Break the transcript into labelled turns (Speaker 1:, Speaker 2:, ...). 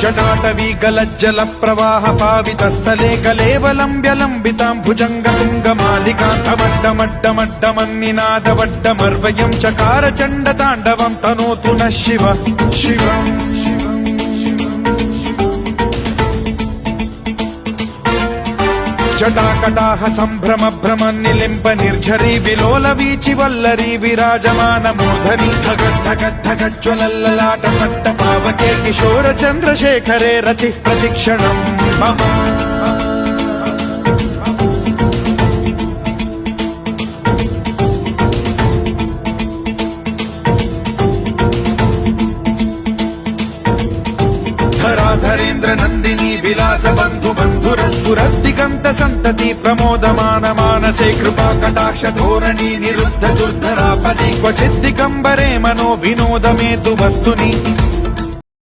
Speaker 1: जटाटवी गलज्जल प्रवाह पावितस्थले कलेवलम्ब्य लम्बितां भुजङ्गतुङ्गमालिकान्तमड्डमड्डमड्डमन्निनादवड्डमर्वयं चकार चण्डताण्डवं तनोतु नः शिव शिवम् जटाकटाह सम्भ्रम भ्रम निलिम्ब निर्झरी विलोल वीचि वल्लरी विराजमान मूर्धनि धगद्धगद्धगज्ज्वलल्ललाट पट्ट पावके किशोर चन्द्रशेखरे रति प्रतिक्षणम् मम धराधरेन्द्र नन्दिनी विलास बन्धु बन्धुरस्फुरद्दिगन्त सन्तति प्रमोदमान मानसे कृपा कटाक्ष धोरणी निरुद्ध दुर्धरापदि क्वचिद्दिगम्बरे मनो विनोद मे तु वस्तुनि